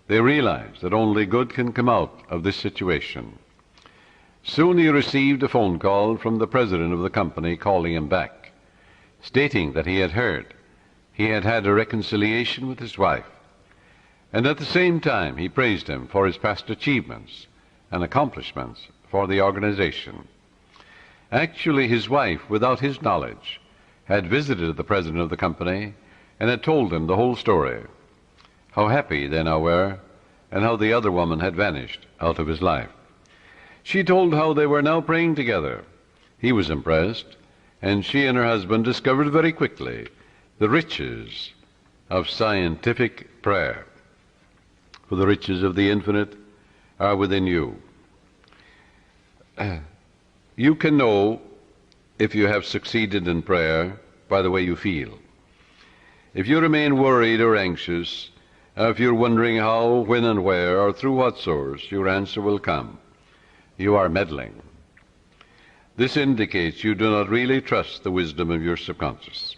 they realized that only good can come out of this situation. Soon he received a phone call from the president of the company calling him back, stating that he had heard he had had a reconciliation with his wife, and at the same time he praised him for his past achievements and accomplishments for the organization. Actually, his wife, without his knowledge, had visited the president of the company and had told him the whole story. How happy they now were, and how the other woman had vanished out of his life. She told how they were now praying together. He was impressed, and she and her husband discovered very quickly the riches of scientific prayer. For the riches of the infinite are within you. You can know if you have succeeded in prayer by the way you feel. If you remain worried or anxious, if you're wondering how, when, and where, or through what source your answer will come, you are meddling. This indicates you do not really trust the wisdom of your subconscious.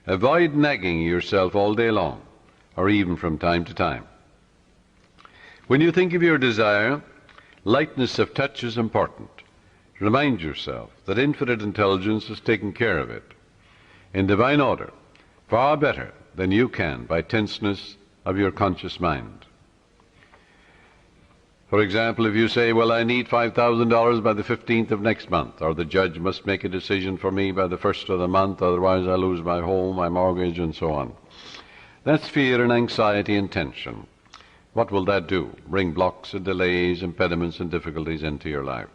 Avoid nagging yourself all day long, or even from time to time. When you think of your desire, lightness of touch is important. Remind yourself that infinite intelligence has taken care of it, in divine order, far better than you can by tenseness of your conscious mind. For example, if you say, well, I need $5,000 by the 15th of next month, or the judge must make a decision for me by the 1st of the month, otherwise I lose my home, my mortgage, and so on. That's fear and anxiety and tension. What will that do? Bring blocks and delays, impediments and difficulties into your life.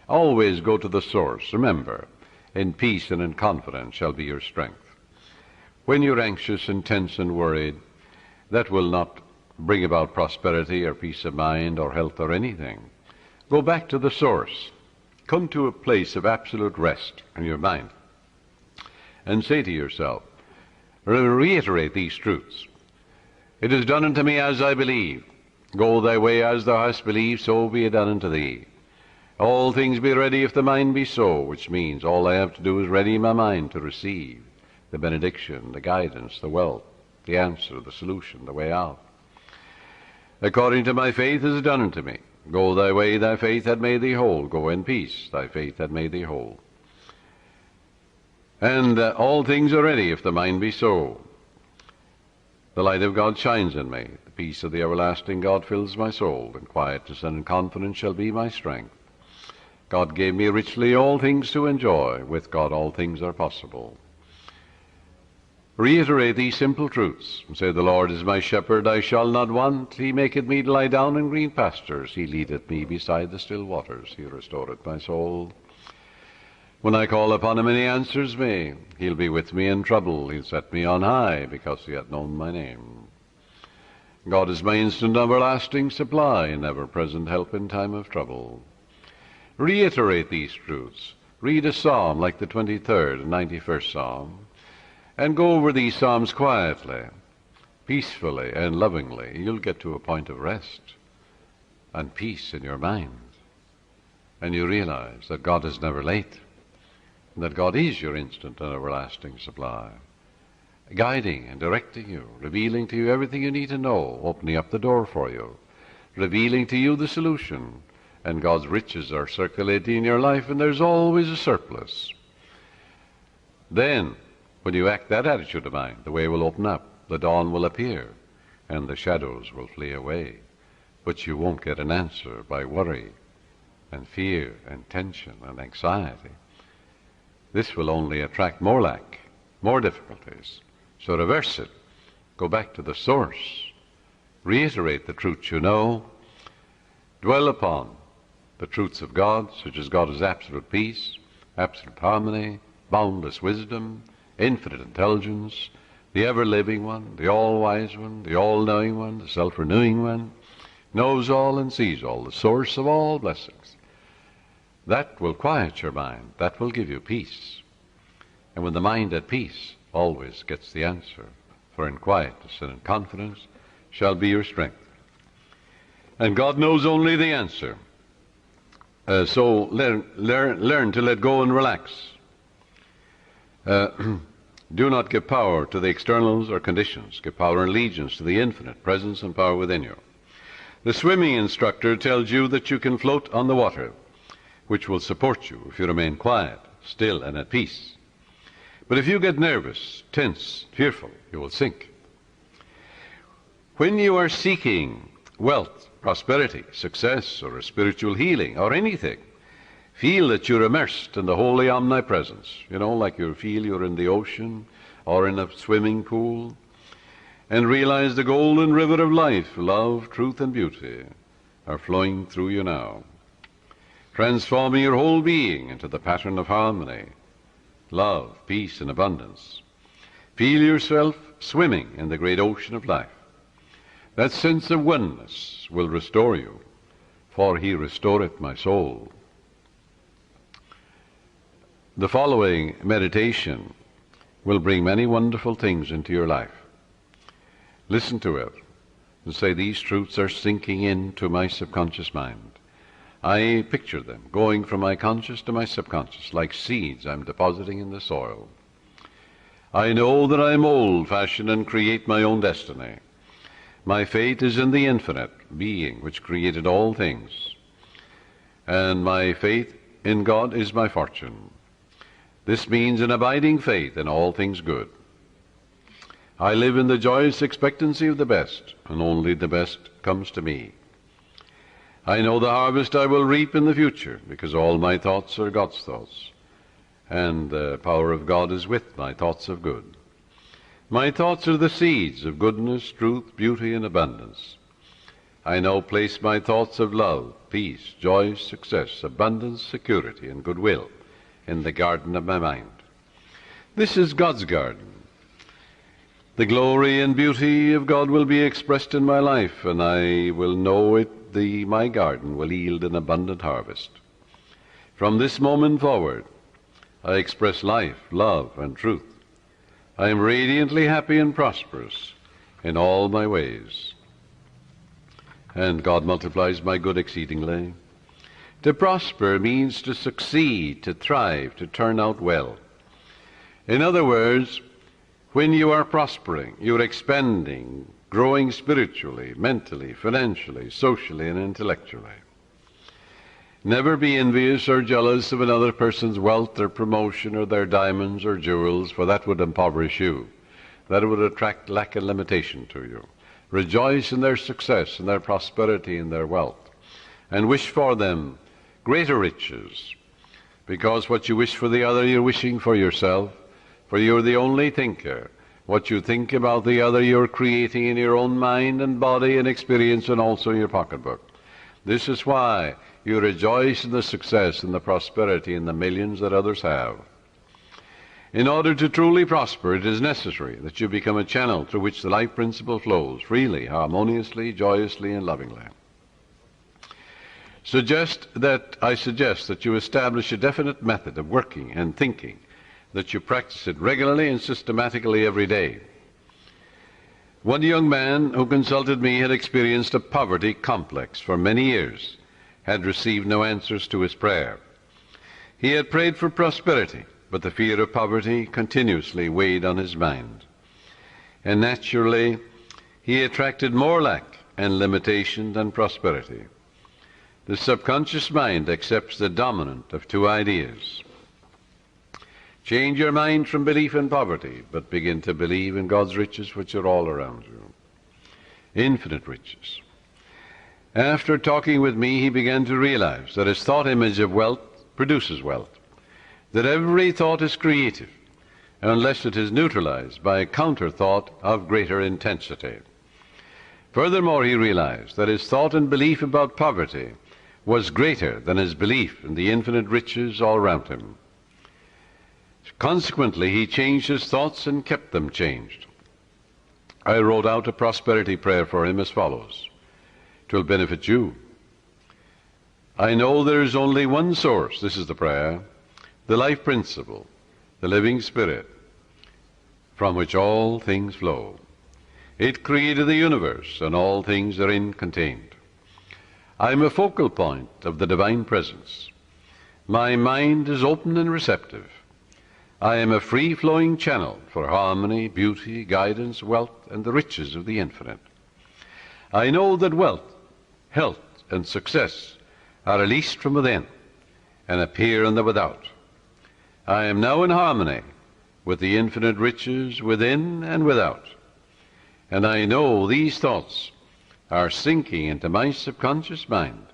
Always go to the source. Remember, in peace and in confidence shall be your strength. When you're anxious and tense and worried, that will not bring about prosperity or peace of mind or health or anything. Go back to the source. Come to a place of absolute rest in your mind and say to yourself, reiterate these truths. It is done unto me as I believe. Go thy way as thou hast believed, so be it done unto thee. All things be ready if the mind be so, which means all I have to do is ready my mind to receive the benediction, the guidance, the wealth, the answer, the solution, the way out. According to my faith is done unto me. Go thy way, thy faith hath made thee whole. Go in peace, thy faith hath made thee whole. And all things are ready if the mind be so. The light of God shines in me. The peace of the everlasting God fills my soul. And quietness and confidence shall be my strength. God gave me richly all things to enjoy. With God all things are possible. Reiterate these simple truths, and say, the Lord is my shepherd, I shall not want. He maketh me to lie down in green pastures. He leadeth me beside the still waters. He restoreth my soul. When I call upon him and he answers me, he'll be with me in trouble. He'll set me on high, because he hath known my name. God is my instant everlasting supply, and ever-present help in time of trouble. Reiterate these truths. Read a psalm like the 23rd and 91st Psalm, and go over these psalms quietly, peacefully, and lovingly. You'll get to a point of rest and peace in your mind. And you realize that God is never late, and that God is your instant and everlasting supply, guiding and directing you, revealing to you everything you need to know, opening up the door for you, revealing to you the solution, and God's riches are circulating in your life, and there's always a surplus. Then, when you act that attitude of mind, the way will open up, the dawn will appear, and the shadows will flee away. But you won't get an answer by worry and fear and tension and anxiety. This will only attract more lack, more difficulties. So reverse it. Go back to the source. Reiterate the truths you know. Dwell upon the truths of God, such as God is absolute peace, absolute harmony, boundless wisdom, infinite intelligence, the ever-living one, the all-wise one, the all-knowing one, the self-renewing one, knows all and sees all, the source of all blessings. That will quiet your mind. That will give you peace. And when the mind at peace always gets the answer, for in quietness and in confidence shall be your strength. And God knows only the answer. So learn to let go and relax. Do not give power to the externals or conditions. Give power and allegiance to the infinite presence and power within you. The swimming instructor tells you that you can float on the water, which will support you if you remain quiet, still, and at peace. But if you get nervous, tense, fearful, you will sink. When you are seeking wealth, prosperity, success, or a spiritual healing, or anything, Feel that you're immersed in the holy omnipresence, like you feel you're in the ocean or in a swimming pool. And realize the golden river of life, love, truth, and beauty are flowing through you now, transforming your whole being into the pattern of harmony, love, peace, and abundance. Feel yourself swimming in the great ocean of life. That sense of oneness will restore you, for he restoreth my soul. The following meditation will bring many wonderful things into your life. Listen to it and say, these truths are sinking into my subconscious mind. I picture them going from my conscious to my subconscious, like seeds I'm depositing in the soil. I know that I am old-fashioned and create my own destiny. My faith is in the infinite being which created all things, and my faith in God is my fortune. This means an abiding faith in all things good. I live in the joyous expectancy of the best, and only the best comes to me. I know the harvest I will reap in the future, because all my thoughts are God's thoughts, and the power of God is with my thoughts of good. My thoughts are the seeds of goodness, truth, beauty, and abundance. I now place my thoughts of love, peace, joy, success, abundance, security, and goodwill in the garden of my mind. This is God's garden. The glory and beauty of God will be expressed in my life, and I will know it. My garden will yield an abundant harvest. From this moment forward, I express life, love, and truth. I am radiantly happy and prosperous in all my ways. And God multiplies my good exceedingly. To prosper means to succeed, to thrive, to turn out well. In other words, when you are prospering, you're expanding, growing spiritually, mentally, financially, socially, and intellectually. Never be envious or jealous of another person's wealth or promotion or their diamonds or jewels, for that would impoverish you. That would attract lack and limitation to you. Rejoice in their success, in their prosperity, in their wealth, and wish for them greater riches, because what you wish for the other, you're wishing for yourself, for you're the only thinker. What you think about the other, you're creating in your own mind and body and experience, and also in your pocketbook. This is why you rejoice in the success and the prosperity and the millions that others have. In order to truly prosper, it is necessary that you become a channel through which the life principle flows freely, harmoniously, joyously, and lovingly. I suggest that you establish a definite method of working and thinking, that you practice it regularly and systematically every day. One young man who consulted me had experienced a poverty complex for many years, had received no answers to his prayer. He had prayed for prosperity, but the fear of poverty continuously weighed on his mind. And naturally, he attracted more lack and limitation than prosperity. The subconscious mind accepts the dominant of two ideas. Change your mind from belief in poverty, but begin to believe in God's riches, which are all around you. Infinite riches. After talking with me, he began to realize that his thought image of wealth produces wealth, that every thought is creative, unless it is neutralized by a counter thought of greater intensity. Furthermore, he realized that his thought and belief about poverty was greater than his belief in the infinite riches all around him. Consequently, he changed his thoughts and kept them changed. I wrote out a prosperity prayer for him as follows. It will benefit you. I know there is only one source, this is the prayer, the life principle, the living spirit, from which all things flow. It created the universe, and all things therein contained. I am a focal point of the divine presence. My mind is open and receptive. I am a free-flowing channel for harmony, beauty, guidance, wealth, and the riches of the infinite. I know that wealth, health, and success are released from within and appear in the without. I am now in harmony with the infinite riches within and without. And I know these thoughts are sinking into my subconscious mind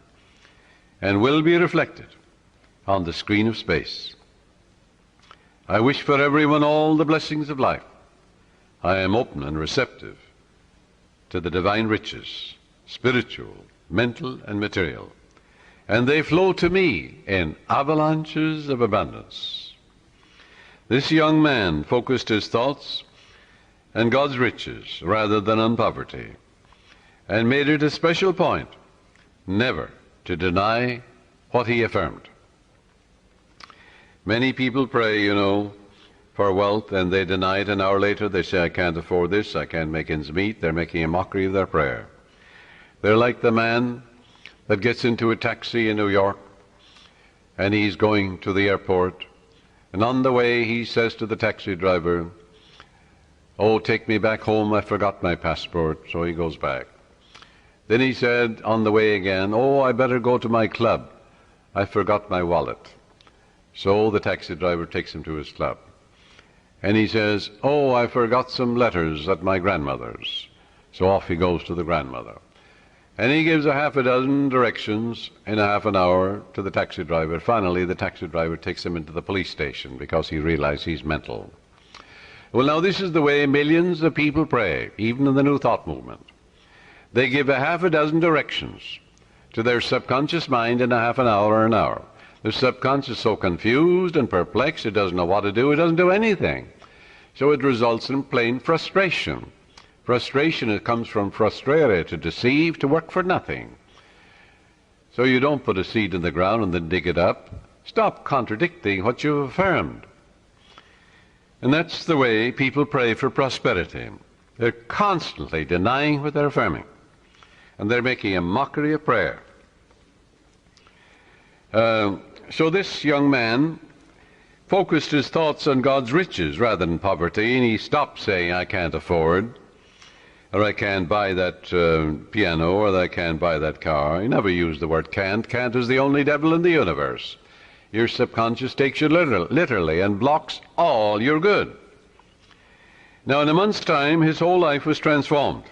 and will be reflected on the screen of space. I wish for everyone all the blessings of life. I am open and receptive to the divine riches, spiritual, mental, and material, and they flow to me in avalanches of abundance. This young man focused his thoughts on God's riches rather than on poverty, and made it a special point never to deny what he affirmed. Many people pray, for wealth, and they deny it. An hour later they say, I can't afford this, I can't make ends meet. They're making a mockery of their prayer. They're like the man that gets into a taxi in New York, and he's going to the airport, and on the way he says to the taxi driver, oh, take me back home, I forgot my passport. So he goes back. Then he said on the way again, oh, I better go to my club, I forgot my wallet. So the taxi driver takes him to his club. And he says, oh, I forgot some letters at my grandmother's. So off he goes to the grandmother. And he gives a half a dozen directions in a half an hour to the taxi driver. Finally, the taxi driver takes him into the police station because he realizes he's mental. Well, now this is the way millions of people pray, even in the New Thought movement. They give a half a dozen directions to their subconscious mind in a half an hour or an hour. The subconscious is so confused and perplexed, it doesn't know what to do, it doesn't do anything. So it results in plain frustration. Frustration, it comes from frustrare, to deceive, to work for nothing. So you don't put a seed in the ground and then dig it up. Stop contradicting what you've affirmed. And that's the way people pray for prosperity. They're constantly denying what they're affirming. And they're making a mockery of prayer. So this young man focused his thoughts on God's riches rather than poverty, and he stopped saying, I can't afford, or I can't buy that piano, or I can't buy that car. He never used the word can't. Can't is the only devil in the universe. Your subconscious takes you literally and blocks all your good. Now, in a month's time, his whole life was transformed.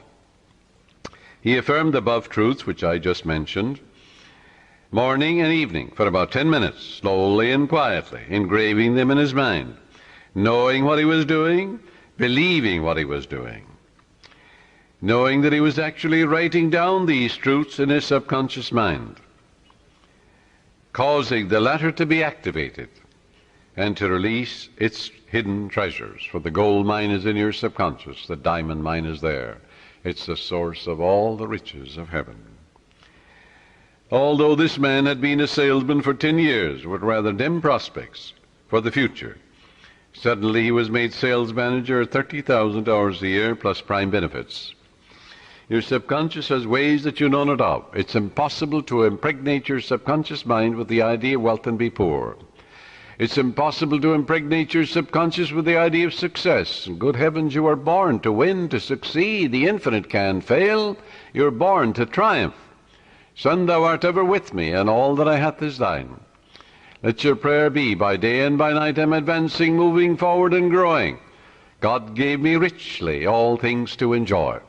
He affirmed the above truths, which I just mentioned, morning and evening for about 10 minutes, slowly and quietly, engraving them in his mind, knowing what he was doing, believing what he was doing, knowing that he was actually writing down these truths in his subconscious mind, causing the latter to be activated and to release its hidden treasures. For the gold mine is in your subconscious, the diamond mine is there. It's the source of all the riches of heaven. Although this man had been a salesman for 10 years with rather dim prospects for the future, suddenly he was made sales manager at $30,000 a year plus prime benefits. Your subconscious has ways that you know not of. It's impossible to impregnate your subconscious mind with the idea of wealth and be poor. It's impossible to impregnate your subconscious with the idea of success. And good heavens, you are born to win, to succeed. The infinite can fail. You're born to triumph. Son, thou art ever with me, and all that I hath is thine. Let your prayer be, by day and by night I'm advancing, moving forward and growing. God gave me richly all things to enjoy.